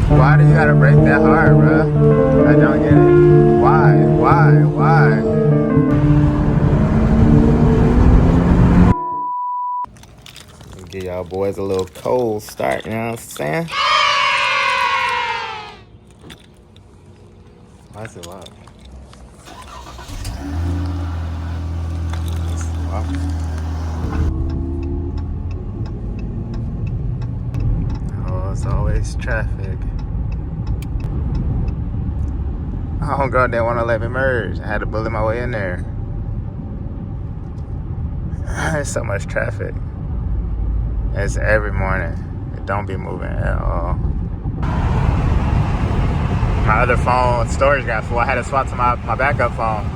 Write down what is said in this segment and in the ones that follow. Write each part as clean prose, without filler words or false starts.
Why do you gotta break that hard, bro? I don't get it. Why? Give y'all boys a little cold start, you know what I'm saying? Why is it loud? Oh, it's always traffic. Oh, God, they want to let me merge. I had to bullet my way in there. There's so much traffic. It's every morning. It don't be moving at all. My other phone storage got full. I had to swap to my backup phone.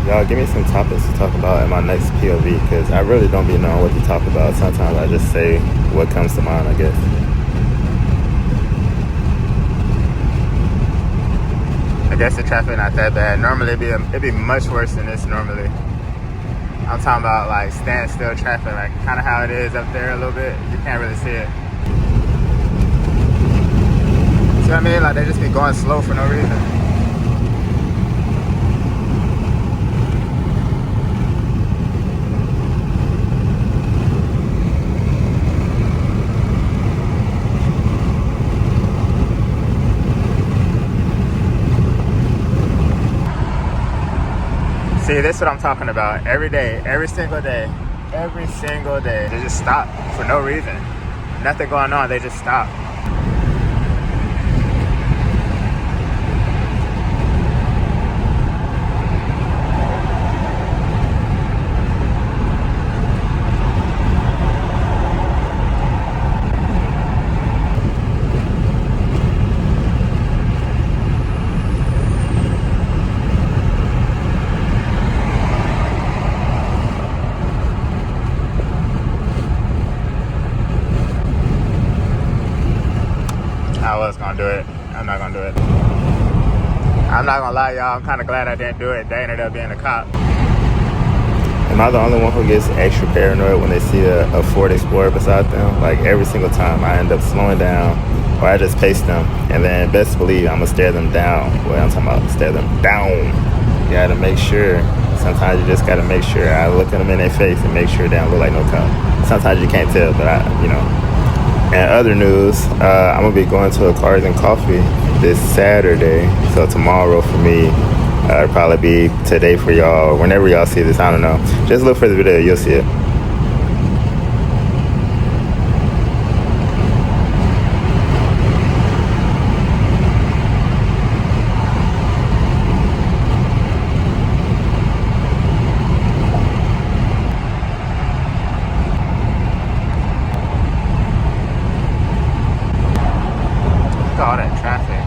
Y'all give me some topics to talk about in my next POV, because I really don't be knowing what to talk about. Sometimes I just say what comes to mind, I guess. I guess the traffic not that bad. Normally it'd be much worse than this normally. I'm talking about like standstill traffic, like kind of how it is up there a little bit. You can't really see it. See what I mean? Like they just be going slow for no reason. See, this is what I'm talking about. Every day, every single day, they just stop for no reason. Nothing going on, they just stop. I was gonna do it. I'm not gonna do it. I'm not gonna lie, y'all. I'm kind of glad I didn't do it. They ended up being a cop. Am I the only one who gets extra paranoid when they see a Ford Explorer beside them? Like every single time I end up slowing down or I just pace them. And then best believe I'm gonna stare them down. Well, I'm talking about stare them down. You gotta make sure. Sometimes you just gotta make sure. I look at them in their face and make sure they don't look like no cop. Sometimes you can't tell, but And other news, I'm gonna be going to a Cars and Coffee this Saturday. So tomorrow for me, it'll probably be today for y'all. Whenever y'all see this, I don't know. Just look for the video, you'll see it. Look at all that traffic.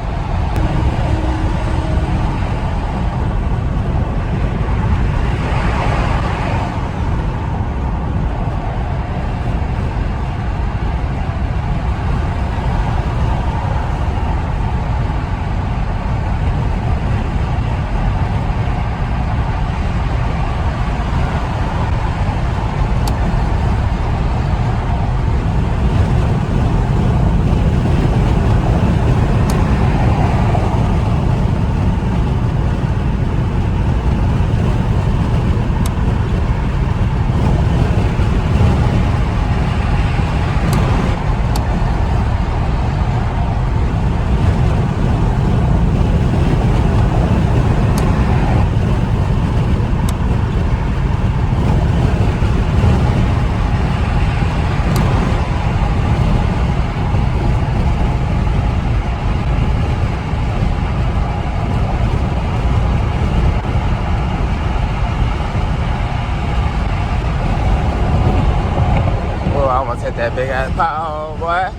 I almost hit that big ass pothole, boy.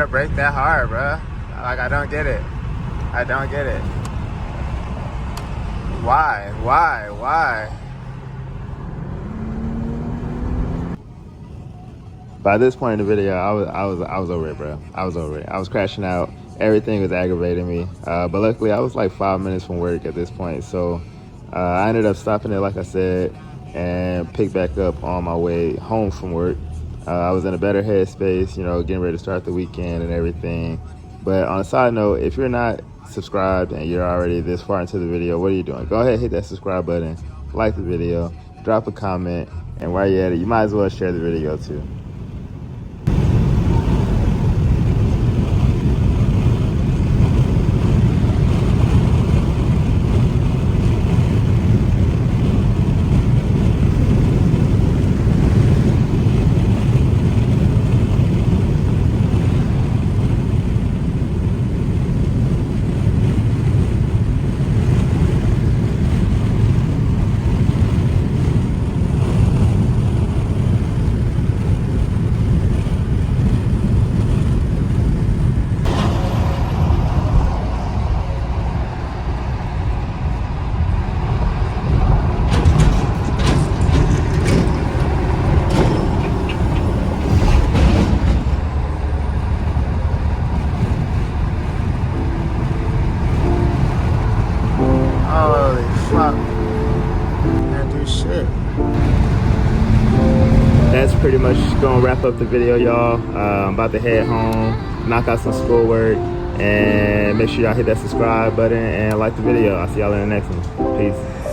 gotta brake that hard, bro. Like, I don't get it. I don't get it. Why? By this point in the video, I was over it, bro. I was over it. I was crashing out. Everything was aggravating me. But luckily, I was like 5 minutes from work at this point. So I ended up stopping it, like I said, and picked back up on my way home from work. I was in a better headspace, you know, getting ready to start the weekend and everything. But on a side note, if you're not subscribed and you're already this far into the video, what are you doing? Go ahead, hit that subscribe button, like the video, drop a comment, and while you're at it, you might as well share the video too. Holy fuck. Can't do shit. That's pretty much gonna wrap up the video, y'all. I'm about to head home, knock out some schoolwork, and make sure y'all hit that subscribe button and like the video. I'll see y'all in the next one. Peace.